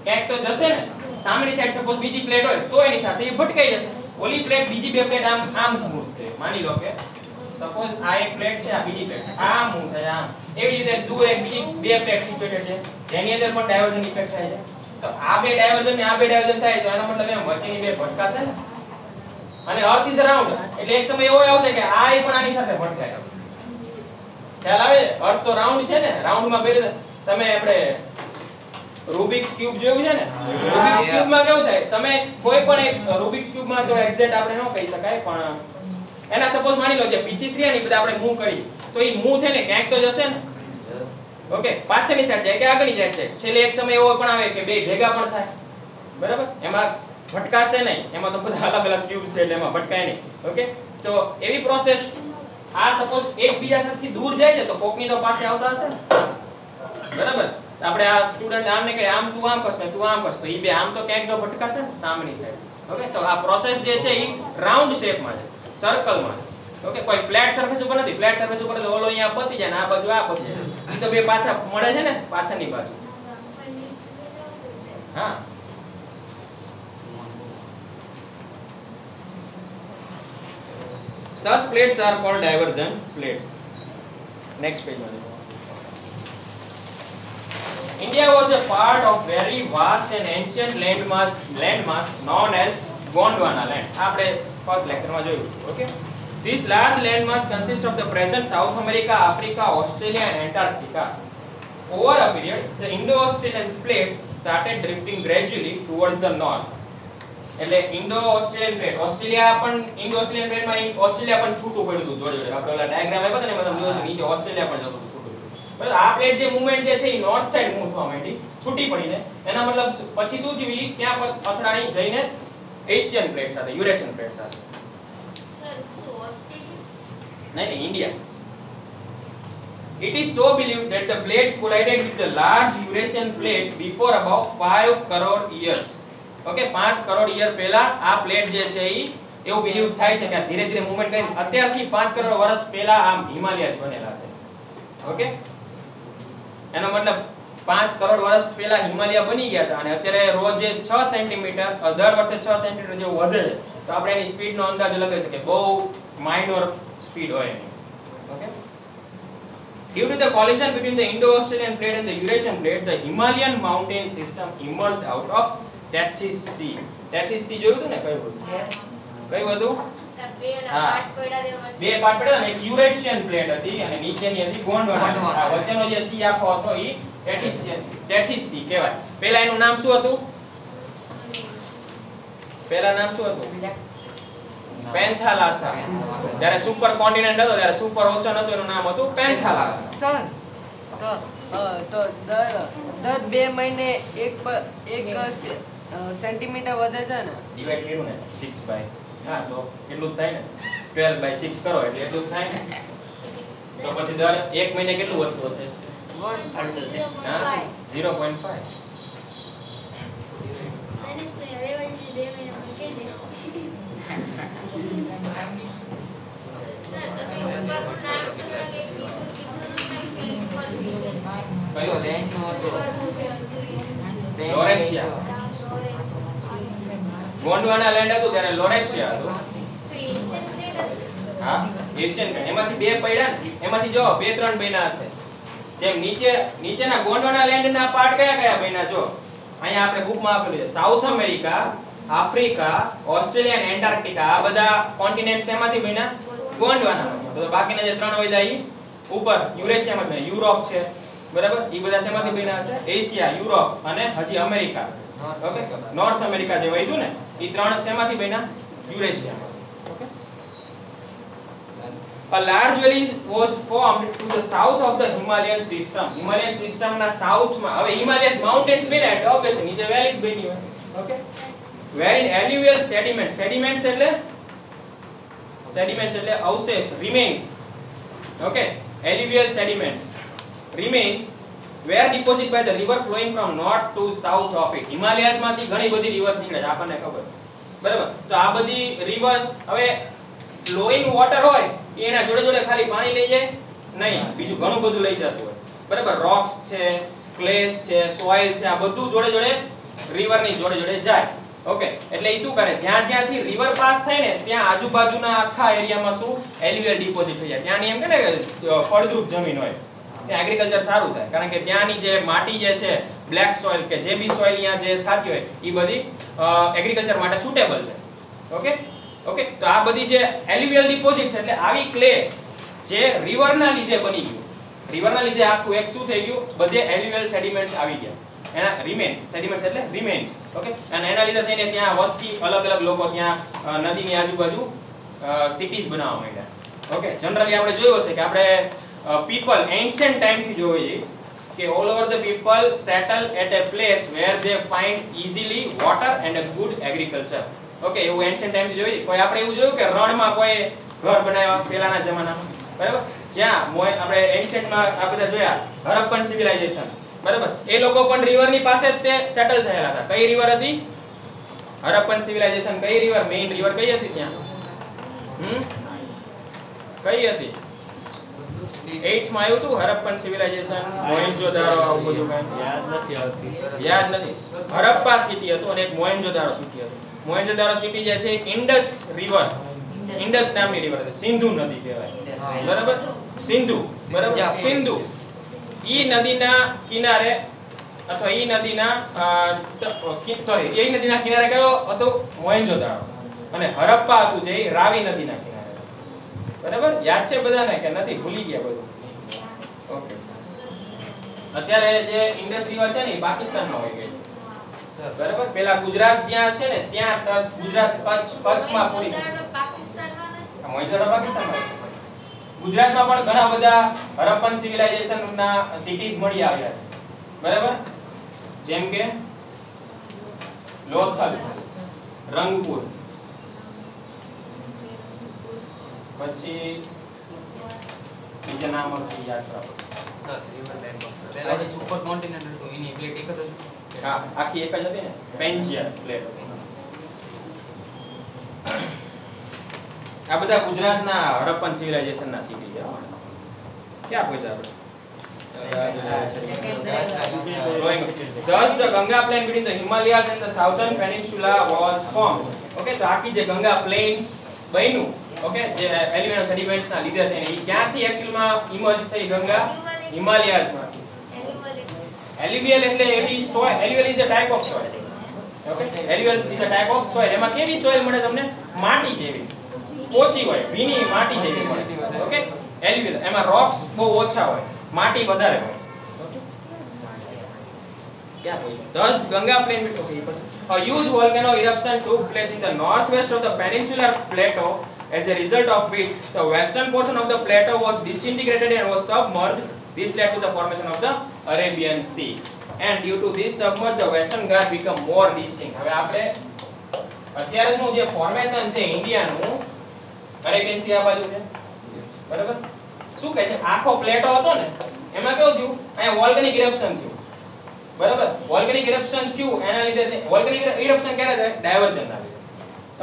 ક્યાંક તો જશે ને. સામેની સાઈડ સપોઝ બીજી પ્લેટ હોય તો એની સાથે એ ભટકાઈ જશે. ઓલી પ્લેટ બીજી બે પ્લેટ આમ મૂવ થાય. માની લો કે સપોઝ આ એક પ્લેટ છે, આ બીજી પ્લેટ છે, આ મૂવ થાય આમ. એવી રીતે દૂર એક બીજી બે પ્લેટ સિચ્યુએટેડ છે જેની અંદર પણ ડાયવર્જન ઇફેક્ટ થાય છે. તો આ બે ડાયવર્જન ને આ બે ડાયવર્જન થાય તો એનો મતલબ એમ વચ્ચેની બે ભટકાશે ને. અને અર્થ ઇઝ રાઉન્ડ એટલે એક સમય એવો આવશે કે આ પણ આની સાથે ભટકાય. ખ્યાલ આવે? અર્થ તો રાઉન્ડ છે ને, રાઉન્ડમાં બે તમે આપણે રૂબિક્સ ક્યુબ જોયું છે ને, રૂબિક્સ ક્યુબમાં કેવું થાય, તમે કોઈ પણ એક રૂબિક્સ ક્યુબમાં તો એક્ઝેક્ટ આપણે ન કહી શકાય, પણ એના સપોઝ માની લો જે પીસીસ રહ્યા ને બધા આપણે મૂવ કરી તો એ મૂવ થઈને ક્યાંક તો જશે ને. ઓકે, પાછળની સાઈડ જાય કે આગળની સાઈડ જાય. છેલ્લે એક સમય એવો પણ આવે કે બે ભેગા પણ થાય બરાબર. એમાં ભટકાશે નહીં, એમાં તો બધા અલગ અલગ ક્યુબ છે એટલે એમાં ભટકાય નહીં. ઓકે, તો એવી પ્રોસેસ આ સપોઝ એકબીજા સાથેથી દૂર જાય છે તો કોકની તો પાસે આવતા હશે ને બરાબર. આપણે આ સ્ટુડન્ટ આમને કહે આમ તું આમ કરશ ને તું આમ કરશ તો ઈ બે આમ તો ક્યાંક તો ભટકાશે ને સામેની સાઈડ. ઓકે, તો આ પ્રોસેસ જે છે ઈ રાઉન્ડ શેપમાં છે, સર્કલમાં છે. ઓકે, કોઈ ફ્લેટ સરફેસ ઉપર નથી. ફ્લેટ સરફેસ ઉપર તો ઓલો અહીંયા પતી જાય ને આ બાજુ આ પતી જાય. ઈ તો બે પાછા મળે છે ને પાછળની બાજુ. હા, such plates are called divergent plates. Next page માં. India was a part of very vast and ancient landmass known as Gondwana land. આપણે first lecture માં જોયું. Okay, this large landmass consists of the present South America, Africa, Australia and Antarctica. Over a period, the Indo-Australian plate started drifting gradually towards the north. એટલે Indo Australian plate, Australia પણ Indo Australian પ્લેટમાં Australia પણ છૂટું પડ્યું હતું જોડે જોડે. આપણે ઓલા ડાયાગ્રામ આપ્યો ને એમાં તમે જોશો નીચે ઓસ્ટ્રેલિયા પણ જતું હતું છૂટું. બરાબર, આ પ્લેટ જે મૂવમેન્ટ જે છે એ નોર્થ સાઈડ મૂવ થવા માંડી, છૂટી પડીને. એના મતલબ પછી શું થયું, ઈ ત્યાં અથડાણી જઈને એશિયન પ્લેટ સાથે, યુરેશિયન પ્લેટ સાથે. સર શું ઓસ્ટ્રેલિયા? નહીં, India. It is so believed that the plate collided with the large Eurasian plate before about 5 crore years. Okay, 5 crore year પહેલા આ પ્લેટ જે છે ઈ એવું બિલીવ થાય છે કે આ ધીરે ધીરે મૂવમેન્ટ કરીને અત્યારથી 5 કરોડ વર્ષ પહેલા આમ હિમાલયાસ બનેલા છે. ઓકે, એનો મતલબ 5 કરોડ વર્ષ પહેલા હિમાલય બની ગયા હતા અને અત્યારે રોજે 6 સેન્ટીમીટર દર વર્ષે 6 સેન્ટીમીટર જેવું વધે છે. તો આપણે એની સ્પીડનો અંદાજ લગાવી શકીએ, બહુ માઇનોર સ્પીડ હોય એની. Okay, due to the collision between the Indo-Australian plate and the Eurasian plate, the Himalayan mountain system emerged out of Tethys Sea. Tethys Sea જોયું હતું ને? કયું હતું? કયું હતું? બે પાર્ટ પડ્યા ને, એક યુરેશિયન પ્લેટ હતી અને નીચેની હતી ગોંડવાના. આ વચ્ચેનો જે સી આખો હતો ઈ ટેથિસ સી કહેવાય. પહેલા એનું નામ શું હતું? પહેલા નામ શું હતું? પેન્થાલાસા. જ્યારે સુપર કોન્ટિનેન્ટ હતો ત્યારે સુપર ઓશન હતું, એનું નામ હતું પેન્થાલાસા. સર તો દર 2 મહિને એક સેન્ટીમીટર વધે છે ને? ડિવાઇડ કર્યું ને 6 બાય, હા તો એટલું જ થાય ને. 12 બાય 6 કરો એટલે એટલું જ થાય ને. તો પછી દર 1 મહિને કેટલું વધતું હશે? 0.5. એનું નામ તો લાગે કીધું ને ફિલિપ પર કયો રેન્ટ નો હતો લોરેશિયા ગોંડવાના લેન્ડ હતું ત્યારે લોરેશિયા હતું હા એશિયન એમાંથી બે પડ્યા ને એમાંથી જો બે ત્રણ બન્યા હશે જેમ નીચેના ગોંડવાના લેન્ડના પાર્ટ કયા બન્યા જો અહીંયા આપણે બુકમાં આપેલું છે સાઉથ અમેરિકા આફ્રિકા ઓસ્ટ્રેલિયા અને એન્ટાર્કટિકા આ બધા કોન્ટિનેન્ટ્સ એમાંથી બન્યા ગોંડવાના તો બાકીના જે ત્રણ હોય ઈ ઉપર યુરેશિયામાં બન્યા યુરોપ છે બરાબર ઈ બધા શેમાંથી બન્યા છે એશિયા યુરોપ અને હજી અમેરિકા ઓકે નોર્થ અમેરિકા જે વહીતું ને ઈ ત્રણ શેમાંથી બન્યા યુરેશિયામાં okay A large valley was formed to the south of the Himalayan system. Himalayan system ના south માં હવે Himalayas mountains બન્યા એટલે ઓબ્વિયસલી નીચે valleys બની હોય ઓકે wherein alluvial sediments એટલે અવશેષ remains okay alluvial sediments remains were deposited by the river flowing from north to south of it. Himalayas માંથી ઘણી બધી rivers નીકળે છે આપણને ખબર બરાબર તો આ બધી rivers હવે flowing water હોય એના જોડે જોડે ખાલી પાણી લઈ જાય નહીં બીજું ઘણું બધું લઈ જતું હોય બરાબર રોક્સ છે ક્લેસ છે સોઇલ છે આ બધું જોડે જોડે રિવર ની જોડે જોડે જાય ઓકે એટલે ઈ શું કરે જ્યાંથી રિવર પાસ થાય ને ત્યાં આજુબાજુના આખા એરિયામાં શું એલ્યુવિયલ ડિપોઝિટ થઈ જાય ત્યાંની એમ કે ને ફળદ્રુપ જમીન હોય ત્યાં એગ્રીકલ્ચર સારું થાય કારણ કે ત્યાંની જે માટી જે છે બ્લેક સોઇલ કે જે બી સોઇલ અહીંયા જે થતી હોય ઈ બધી એગ્રીકલ્ચર માટે સુટેબલ છે ઓકે ઓકે તો આ બધી જે એલ્યુવિયલ ડિપોઝિટ છે એટલે આવી ક્લે જે રિવરના લીધે બની ગયું રિવરના લીધે આખું એક શું થઈ ગયું બધે એલ્યુવિયલ સેડિમેન્ટ્સ આવી ગયા એના રિમેન્સ સેડિમેન્ટ્સ એટલે રિમેન્સ ઓકે અને એના લીધે થઈને ત્યાં વસ્તી અલગ અલગ લોકો ત્યાં નદીની આજુબાજુ સિટીઝ બનાવવા માંડ્યા ઓકે જનરલી આપણે જોયું હશે કે આપણે પીપલ એન્શિયન્ટ ટાઈમ થી જોઈએ કે all over the people settle at a place where they find easily water and a good agriculture okay એવું એન્શિયન્ટ ટાઈમ થી જોઈએ કોઈ આપણે એવું જોયું કે રણમાં કોઈ ઘર બનાવ્યા પહેલાના જમાનામાં બરાબર જ્યાં આપણે એન્શિયન્ટ માં આ બધા જોયા હરપ્પન સિવિલાઇઝેશન બરાબર એ લોકો પણ રિવર ની પાસે જ તે સેટલ થયેલા હતા કઈ રિવર હતી હરપ્પન સિવિલાઇઝેશન કઈ રિવર મેઇન રિવર કઈ હતી ત્યાં કઈ હતી 8th માં આવ્યું હતું હરપ્પન સિવિલાઇઝેશન મોહેન્જો-દારો આવું બધું કઈ યાદ નથી હરપ્પા સિટી હતું અને એક મોહેન્જો-દારો સિટી હતું મોહેન્જો-દારો સિટી જે છે ઇન્ડસ રિવર ઇન્ડસ નામની રિવર છે સિંધુ નદી કહેવાય બરાબર સિંધુ બરાબર સિંધુ ઈ નદીના કિનારે અથવા ઈ નદીના કિનારે કયો હતો મોહેન્જો-દારો અને હરપ્પા હતું જે રાવી નદીના કિનારે બરાબર યાદ છે બધાને કે નથી ભૂલી ગયા બધું ઓકે અત્યારે જે ઇન્ડસ રિવર છે ને એ પાકિસ્તાનમાં હોય ગઈ બરાબર પેલા ગુજરાત જ્યાં છે ને ત્યાં ગુજરાત કચ્છમાં પૂરી પાકિસ્તાનમાં નથી મોહેન્જો-દારો પાકિસ્તાનમાં ગુજરાતમાં પણ ઘણા બધા હરપ્પન સિવિલાઇઝેશન ના સિટીઝ મળી આવ્યા બરાબર જેમ કે લોથલ રંગપુર પછી બીજા નામ યાદ રાખો સર રિવર લાઇન પહેલા જે સુપર કોન્ટિનેન્ટ હતું એની પ્લેટ એક જ હતી હા આખી એક જ હતી ને પેન્જિયા પ્લેટ આ બધા ગુજરાતના હડપ્પન સિવિલાઇઝેશન ના સિટી છે ક્યાં પહોંચ્યા આપણે Thus the Ganga plain between the Himalayas and the southern peninsula was formed. Okay તો આખી જે ગંગા પ્લેન્સ બન્યું ઓકે જે એલિમેન્ટ સેડિમેન્ટ્સ ના લીધે થઈને ઈ ક્યાંથી એક્ચ્યુઅલ માં ઇમર્જ થઈ ગંગા હિમાલયાસ માંથી એલ્યુવિયલ એટલે એવી soil alluvial is a type of soil okay alluvial is a type of soil એમાં કેવી સોઇલ મળે તમને માટી જેવી ઓછી હોય ભીની માટી જેવી મળે ઓકે એલ્યુવિયલ એમાં રોક્સ બહુ ઓછા હોય માટી વધારે હોય ક્યાં હોય thus Ganga plain a huge volcano eruption took place in the northwest of the peninsular plateau. As a result of which the western portion of the plateau was disintegrated and was submerged. This led to the formation of the Arabian Sea. And due to this submerge, the Western Ghats become more distinct. હવે આપણે અત્યારનું જે formation છે ઇન્ડિયાનું Arabian C આ બાજુ છે બરાબર શું કહે છે આખો પ્લેટો હતો ને એમાં કેવું થયું અહીંયા વોલ્કેનિક ઇરપ્શન થયું બરાબર વોલ્કેનિક ઇરપ્શન થયું એના લીધે વોલ્કેનિક ઇરપ્શન ક્યારે થાય ડાયવર્જન ના લીધે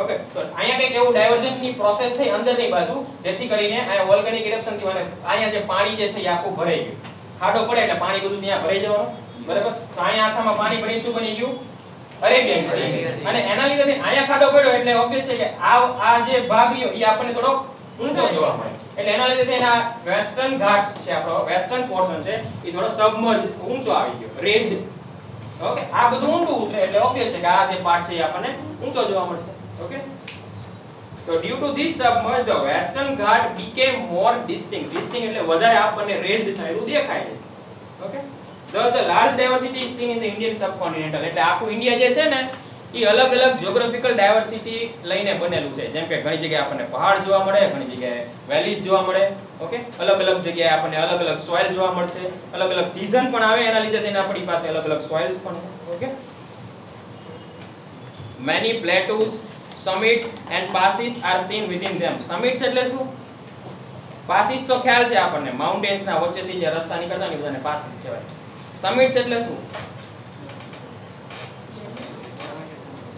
ઓકે, તો અહીંયા કંઈક એવું ડાયવર્ઝનની પ્રોસેસ થઈ અંદરની બાજુ, જેથી કરીને અહીંયા વોલ્કેનિક ઇરપ્શન થી અહીંયા જે પાણી જે છે એ આખું ભરાઈ ગયું. ખાડો પડે એટલે પાણી બધું ત્યાં ભરાઈ જવાનું, બરાબર? તો અહીંયા આખામાં પાણી ભરીને શું બની ગયું? Arabian C. અને એના લીધે અહીંયા ખાડો પડ્યો એટલે ઓબ્વિયસ છે કે આ જે ભાગ રહ્યો એ આપણને થોડો ઊંચો જોવા મળે. એટલે એના લીધે એના વેસ્ટર્ન ઘાટ્સ છે, આપણો વેસ્ટર્ન પોર્શન છે એ થોડો સબમર્જ ઊંચો આવી ગયો, રેઝ્ડ. ઓકે, આ બધું ઊંડું ઉતરે એટલે ઓબ્વિયસ છે કે આ જે પાર્ટ છે એ આપણને ઊંચો જોવા મળશે. ઓકે, તો due to this submerge the western ghat became more distinct. Distinct એટલે વધારે આપણને રેઝ્ડ થયેલું દેખાય છે. Okay, thus a large diversity is seen in the Indian subcontinental. એટલે આખું ઇન્ડિયા જે છે ને એ અલગ અલગ જ્યોગ્રાફિકલ ડાયવર્સિટી લઈને બનેલું છે. જેમ કે ઘણી જગ્યાએ આપણને પહાડ જોવા મળે, ઘણી જગ્યાએ વેલીઝ જોવા મળે. ઓકે, અલગ અલગ જગ્યાએ આપણને અલગ અલગ સોઇલ જોવા મળશે, અલગ અલગ સીઝન પણ આવે, એના લીધે તેના આપણી પાસે અલગ અલગ સોઇલ્સ પણ છે. Okay, many plateaus, summits and passes are seen within them. Summits એટલે શું? passes તો ખ્યાલ છે આપણને, માઉન્ટેન્સ ના વચ્ચેથી જે રસ્તા નીકળતા ને બધાને passes કહેવાય. summits એટલે શું?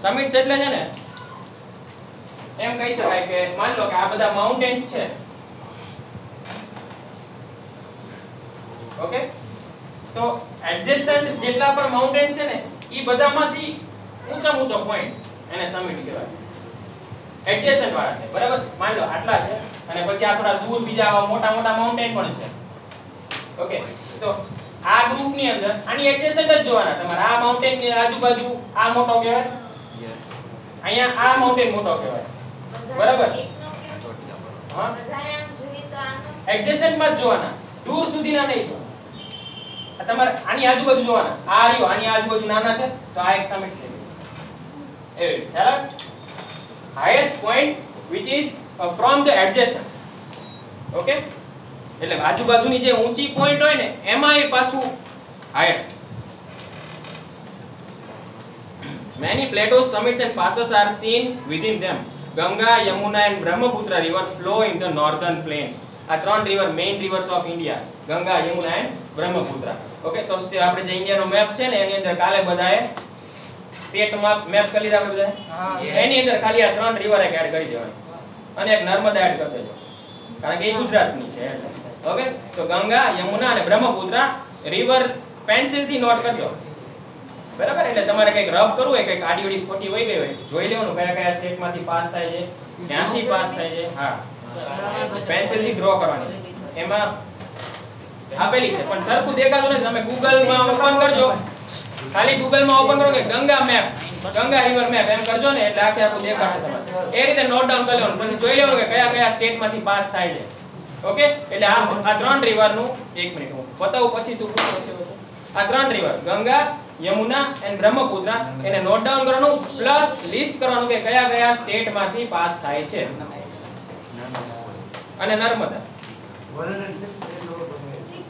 summits એટલે છે ને એમ કહી શકાય કે માન લો કે આ બધા માઉન્ટેન્સ છે. ઓકે, તો એડજેસન્ટ જેટલા પણ માઉન્ટેન્સ છે ને ઈ બધામાંથી ઊંચો પોઈન્ટ એને સમિટ કહેવાય. એડજેસન્ટ વાળા છે, બરાબર? માન લો આટલા છે અને પછી આ થોડા દૂર બીજા આવા મોટા માઉન્ટેન પણ છે. ઓકે, તો આ ગ્રુપ ની અંદર આની એડજેસન્ટ જ જોવાના તમારે. આ માઉન્ટેન ની આજુબાજુ આ મોટો કહેવાય, અહીંયા આ માઉન્ટેન મોટો કહેવાય, બરાબર? હા, બધાને આમ જોઈએ તો આનો એડજેસન્ટ માં જ જોવાના, દૂર સુધીના નહીં જોવાના. તમારે આની આજુબાજુ જોવાના. આ રહ્યો, આની આજુબાજુ નાના છે તો આ એક સમિટ છે. એવી ખ્યાલ? highest point which is from the adjacent. Okay, એટલે આજુબાજુની જે ઊંચી પોઈન્ટ હોય ને એમાં એ પાછું highest. Many plateaus, summits and passes are seen within them. Ganga, Yamuna and Brahmaputra river flow in the northern plains. આ ત્રણ river main reverse of India, Ganga, Yamuna and Brahmaputra. Okay, તો આપણે જે ઇન્ડિયાનો મેપ છે ને એની અંદર કાલે બધાએ સ્ટેટ મેપ કરી લીધા આપણે બધાએ. એની અંદર ખાલી આ ત્રણ રિવર એક એડ કરી દેવાની અને એક નર્મદા એડ કરી દેજો, કારણ કે એ ગુજરાતની છે. ઓકે, તો ગંગા, યમુના અને બ્રહ્મપુત્રા રિવર પેન્સિલ થી નોટ કરજો, બરાબર? એટલે તમારે કંઈક રબ કરવું હોય, કંઈક આડીવડી ખોટી વહી ગઈ હોય, જોઈ લેવાનું કયા કયા સ્ટેટમાંથી પાસ થાય છે, ક્યાંથી પાસ થાય છે. હા, પેન્સિલ થી ડ્રો કરવાની. એમાં આપેલી છે પણ સરખું દેખાતું નથી. તમે ગૂગલ માં ઓપન કરજો, ખાલી ગૂગલ માં ઓપન કરો કે Ganga map, Ganga river map એમ કરજો ને એટલે આખું દેખાશે તમારે. એ રીતે નોટ ડાઉન કરી લેવાનું, પછી જોઈ લેવાનું કે કયા કયા સ્ટેટમાંથી પાસ થાય છે. ઓકે, એટલે આ ત્રણ રિવર નું, એક મિનિટ હું બતાવું પછી તું પૂછો છે. આ ત્રણ રિવર ગંગા, યમુના એન્ડ બ્રહ્મપુત્રા, એને નોટ ડાઉન કરવાનું પ્લસ લિસ્ટ કરવાનું કે કયા કયા સ્ટેટમાંથી પાસ થાય છે. અને નર્મદા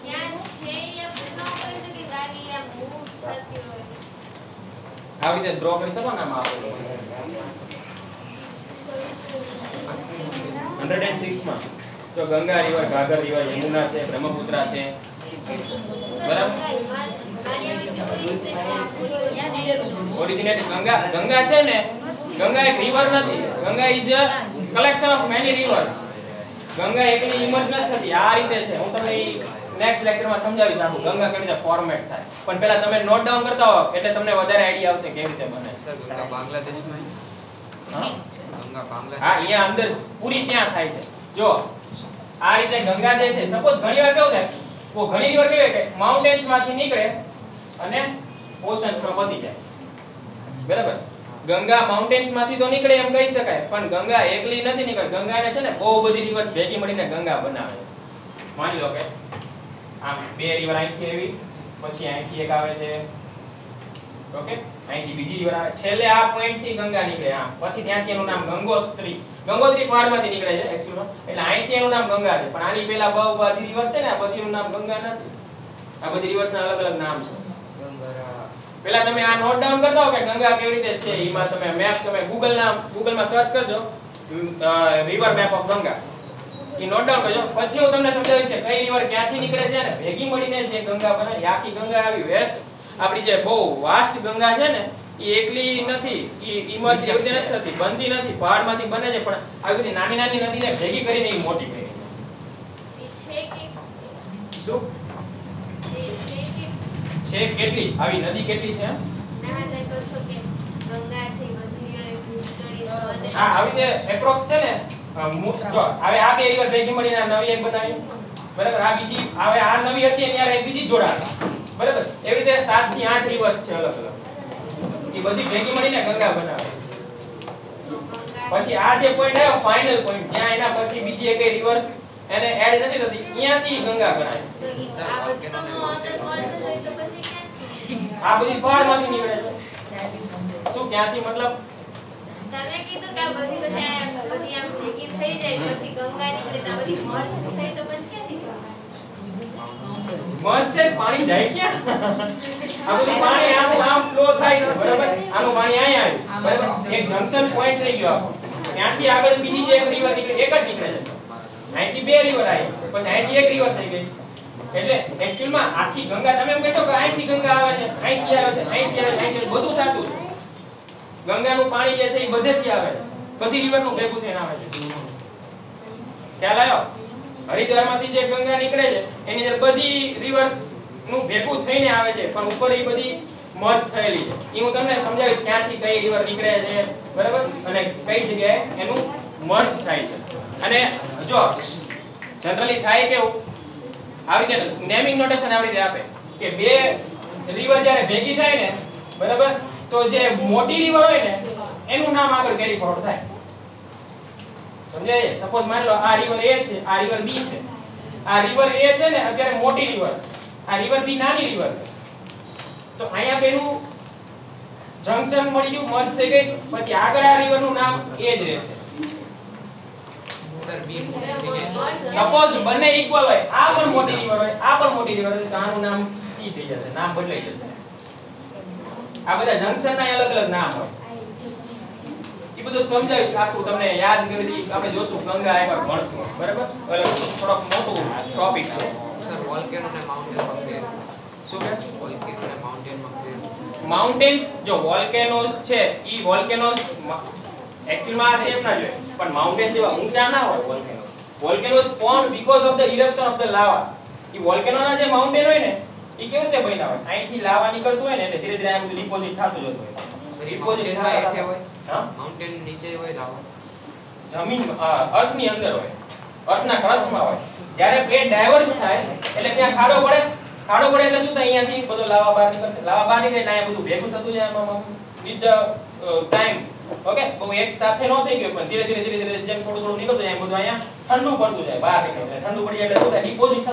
ક્યાં છે એ બતાવો કરી શકે ગાડી આ મૂવ થતી હોય. આવી રીતે ડ્રો કરી શકો ને આમાં આપણે 106 માં તો ગંગા રિવર, ઘાઘર રિવર, યમુના છે, બ્રહ્મપુત્રા છે, બરાબર? ઓરિજિનેટ ગંગા છે ને, ગંગા એક રિવર નથી. Ganga is a collection of many reverse. Ganga એકલી ઇમર્જ નથી થતી, આ રીતે છે. હું તમને નેક્સ્ટ લેક્ચરમાં સમજાવીશ આખું ગંગા કેવી રીતે ફોર્મેટ થાય. પણ પહેલા તમે નોટ ડાઉન કરતા હો એટલે તમને વધારે આઈડિયા આવશે કેવી રીતે બને. સર ગંગા બાંગ્લાદેશમાં હા, ગંગા બાંગ્લાદેશ. હા, અહીંયા અંદર પૂરી ત્યાં થાય છે. જો આ રીતે ગંગા જે છે, સપોઝ ઘણીવાર કેવું થાય, ઘણી રિવર કેવી કે માઉન્ટેન્સ માંથી નીકળે અને ઓશન્સ માં પતી જાય, બરાબર? ગંગા માઉન્ટેન્સ માંથી તો નીકળે એમ કહી શકાય, પણ ગંગા એકલી નથી નીકળે. ગંગાને છે ને બહુ બધી રિવર્સ ભેગી મળીને ગંગા બનાવે. માની લો કે આમ બે રિવર અહીંથી આવી, પછી અહીંથી એક આવે છે, ઓકે, અહીંથી બીજી રિવર આવે, છેલ્લે આ પોઈન્ટ થી ગંગા નીકળે. આમ પછી ત્યાંથી એનું નામ ગંગોત્રી પહાડમાંથી નીકળે છે એક્ચ્યુઅલમાં, એટલે અહીંથી એનું નામ ગંગા છે. પણ આની પહેલા બહુ બધી રિવર છે ને, આ બધીનું નામ ગંગા નથી. આ બધી રિવર્સના અલગ અલગ નામ છે. પહેલા તમે આ નોટ ડાઉન કરતા હો કે ગંગા કેવી રીતે છે. એમાં તમે મેપ, તમે ગૂગલમાં સર્ચ કરજો river map of Ganga, A note down કરજો. પછી હું તમને સમજાવીશ કે કઈ રિવર ક્યાંથી નીકળે છે ને ભેગી મળીને જે ગંગા બને. આખી ગંગા આવી વેસ્ટ, આપણી જે બહુ વાસ્ટ ગંગા છે ને ઈ એકલી નથી, ઈ ઇમર્જ એવી રીતે નથી થતી, બનતી નથી, પહાડમાંથી બને છે પણ આવી બધી નાની નાની નદીને ભેગી કરીને ઈ મોટી થઈ એ છે કે શું એ છે કે છે કેટલી આવી નદી કેટલી છે ના એટલે કહો છો કે ગંગા છે બધી રિવર ભેગી કરીને હા આવી છે એપ્રોક્સ છે ને જો હવે આ બે રિવર ભેગી મળીને આ નવી એક બનાવી બરાબર આ બીજી હવે આ નવી હતી અને યાર એક બીજી જોડાણી બરાબર એવી રીતે 7 થી 8 રિવર્સ છે અલગ અલગ એ બધી ભેગી મળીને ગંગા બનાવે પછી આ જે પોઈન્ટ આવ્યો ફાઇનલ પોઈન્ટ જ્યાં એના પછી બીજી એક રિવર્સ એને એડ નથી થતી અહીંયાથી ગંગા ગણાય તો ઈ આ બધું તો અંદર મળતું હોય તો પછી ક્યાંથી આ બધી પહાડમાંથી નીકળે છે શું ક્યાંથી મતલબ તમે કીધું કે આ બધી પછી આ બધી આમ ભેગી થઈ જાય પછી ગંગા નીકળે તો આ બધી મર્જ થઈ તો પછી ક્યાંથી ગંગા મસ્ત છે પાણી જાય ક્યાં આ બધું પાણી આમ ફ્લો થાય છે બરાબર આનું પાણી અહીંયા આવ્યું બરાબર એક જંકશન પોઈન્ટ થઈ ગયો આખો ત્યાંથી આગળ બીજી જે એક રિવર નીકળે એક જ નીકળે છે અહીંથી બે રિવર આવી પછી અહીંથી એક રિવર થઈ ગઈ એટલે એક્ચ્યુઅલમાં આખી ગંગા તમે એમ કહેશો કે અહીંથી ગંગા આવે છે અહીંથી આવે છે અહીંથી આવે છે અહીંથી બધું સાચું છે ગંગાનું પાણી જે છે એ બધેથી આવે છે બધી રિવરનું ભેગું થઈને આવે છે ખ્યાલ આવ્યો હરિદ્વારમાંથી જે ગંગા નીકળે છે એની અંદર બધી રિવર્સ નું ભેગું થઈને આવે છે પણ ઉપર એ બધી મર્જ થયેલી છે એ હું તમને સમજાવીશ ક્યાંથી કઈ રિવર નીકળે છે બરાબર અને કઈ જગ્યાએ એનું મર્જ થાય છે અને જો જનરલી થાય કેવું આવી રીતે નેમિંગ નોટેશન આવી રીતે આપે કે બે રિવર જ્યારે ભેગી થાય ને બરાબર તો જે મોટી રિવર હોય ને એનું નામ આગળ કેરી ફોરવર્ડ થાય સમજાય સપોઝ માની લો આ રિવર A છે આ રિવર B છે આ રિવર A છે ને અત્યારે મોટી રિવર આ રિવર B નાની રિવર છે તો અહીંયા પેલું જંકશન મળી ગયું મર્જ થઈ ગઈ પછી આગળ આ રિવર નું નામ A જ રહેશે સર બી મોટી થઈ ગઈ સપોઝ બંને ઇક્વલ હોય આ પણ મોટી રિવર હોય આ પણ મોટી રિવર હોય તો આનું નામ C થઈ જશે નામ બદલાઈ જશે આ બધા જંકશન ના અલગ અલગ નામ હોય એ બધું સમજાવીશ આખું તમને યાદ કરી આપણે જોશું ગંગા એકવાર ભણશું બરાબર થોડોક મોટું ટોપિક છે સર વોલ્કેનો ને માઉન્ટેન માં ફેર શું કહે વોલ્કેનો ને માઉન્ટેન માં ફેર માઉન્ટેન્સ જો વોલ્કેનોસ છે ઈ વોલ્કેનોસ એકચ્યુઅલી આ શેપ ના જોઈએ પણ માઉન્ટેન જેવા ઊંચા ના હોય volcano volcanoes spawn because of the eruption of the lava ઈ વોલ્કેનોના જે માઉન્ટેન હોય ને ઈ કેવી રીતે બન્યા હોય અહીંથી લાવા નીકળતું હોય ને એટલે ધીરે ધીરે આ બધું ડિપોઝિટ થતું જતું હોય સર માઉન્ટેન માં એકે હોય હા માઉન્ટેન નીચે હોય લાવા જમીન અર્થ ની અંદર હોય અર્થના ક્રસ્ટમાં હોય જ્યારે પ્લેટ ડાયવર્જ થાય એટલે ત્યાં ખાડો પડે એટલે શું થાય અહીંયાથી બધો લાવા બહાર નીકળશે લાવા બહાર નીકળે એટલે અહીંયા બધું ભેગું થતું જાય આમાં વિથ ધ ટાઈમ ઓકે બહુ એક સાથે ન થઈ ગયું પણ ધીરે ધીરે જેમ થોડું થોડું નીકળતું જાય એમ બધું અહીંયા ઠંડુ પડતું જાય બહાર નીકળે એટલે ઠંડુ પડી જાય એટલે શું થાય ડિપોઝિટ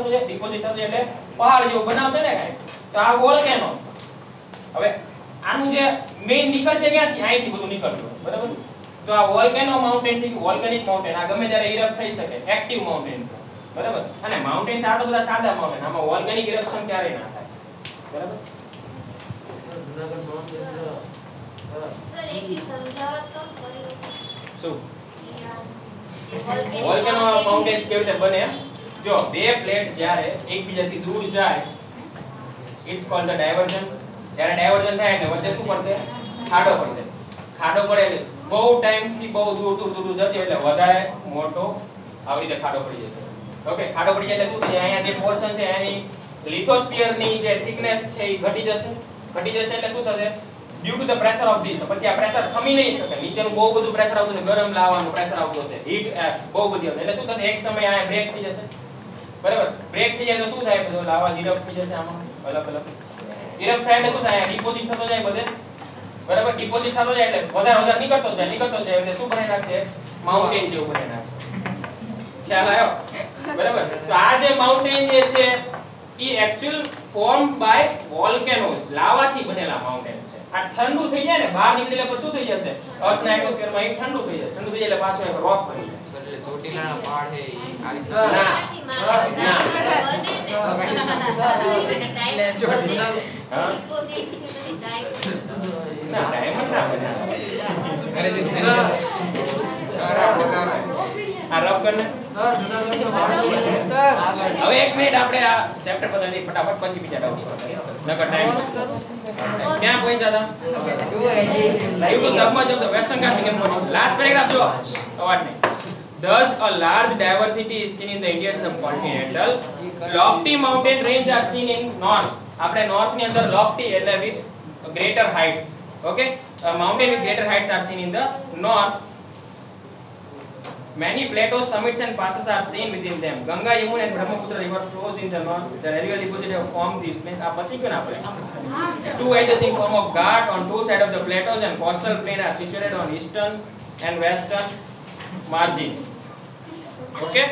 થતું જાય એટલે પહાડ જેવું બનાવશે ને કાંઈ તો આ વોલ્કેનો હવે આનું જે મેઈન નીકળશે ક્યાંથી અહીંથી બધું નીકળતું બરાબર તો આ વોલ્કેનો માઉન્ટેન થી વોલ્કેનિક માઉન્ટેન આ ગમે ત્યારે ઇરપ્ટ થઈ શકે એક્ટિવ માઉન્ટેન બરાબર અને માઉન્ટેન્સ આ તો બધા સાદા માઉન્ટેન આમાં વોલ્કેનિક ઇરપ્શન ક્યારેય ના થાય બરાબર સર એકી સમજાવત તો કરી શું વોલ્કેનો માઉન્ટેન્સ કેવી રીતે બને જો બે પ્લેટ જ્યારે એકબીજાથી દૂર જાય ઇટ્સ કોલ્ડ ધ ડાયવર્જન જ્યારે ડાયવર્જન થાય એટલે વચ્ચે શું પડશે ખાડો પડશે ખાડો પડે એટલે બહુ ટાઈમ થી બહુ દૂર જતી એટલે વધારે મોટો આવી રીતે ખાડો પડી જશે ઓકે ખાડો પડી જાય એટલે શું થાય અહીંયા જે પોર્શન છે એની લિથોસ્ફિયર ની જે થિકનેસ છે એ ઘટી જશે એટલે શું થશે due to the pressure of this પછી આ પ્રેશર ખમી નહીં શકે નીચેનું બહુ બધું પ્રેશર આવતું છે ગરમ લાવવાનું પ્રેશર આવતું છે હીટ બહુ બધી આવશે એટલે શું થશે એક સમય આ બ્રેક થઈ જશે બરાબર બ્રેક થઈ જાય તો શું થાય બધો લાવા ઇરપ્ટ થઈ જશે આમાં અલગ ઇરપ્ટ થાય એટલે શું થાય ડિપોઝિટ થતો જાય બધે બરાબર ડિપોઝિટ થતો જાય એટલે વધારે નીકળતો જાય એટલે શું બનાવી નાખશે માઉન્ટેન જેવું બનાવી નાખશે ખ્યાલ આવ્યો બરાબર તો આ જે માઉન્ટેન જે છે ઈ એક્ચ્યુઅલ ફોર્મ બાય વોલ્કેનોસ લાવાથી બનેલા માઉન્ટેન છે આ ઠંડુ થઈ જાય ને બહાર નીકળે એટલે પછી થઈ જશે અર્થના એટમોસ્ફિયરમાં એ ઠંડુ થઈ જાય એટલે પાછો એક રોક બની જાય સર એટલે ચોટીલાના પહાડ છે ઈ આ રીતે ના ડાયમંડ ના બને આ રફ કરને. સર હવે 1 મિનિટ આપણે આ ચેપ્ટર પતાવી દઈએ ફટાફટ, પછી બીજા ડાઉટ સોલ્વ કરીએ. નકર ટાઈમ ક્યાં પહોંચ્યા હતા? You to submerge of the western Ghats Indian Continent. Last paragraph જો અવાજ નહીં. Thus a large diversity is seen in the Indian subcontinental. Lofty mountain range are seen in north. આપણે north ની અંદર lofty એટલે with greater heights. Okay? Mountain with greater heights are seen in the north. Many plateaus, summits and passes are seen within them. Ganga, Yamuna and Brahmaputra river flows in the north. The railway deposit have formed these plains. આ પતિ ક્યું ના આપણે? Two edges in form of ghat on two sides of the plateaus and coastal plain are situated on eastern and western margin. Okay?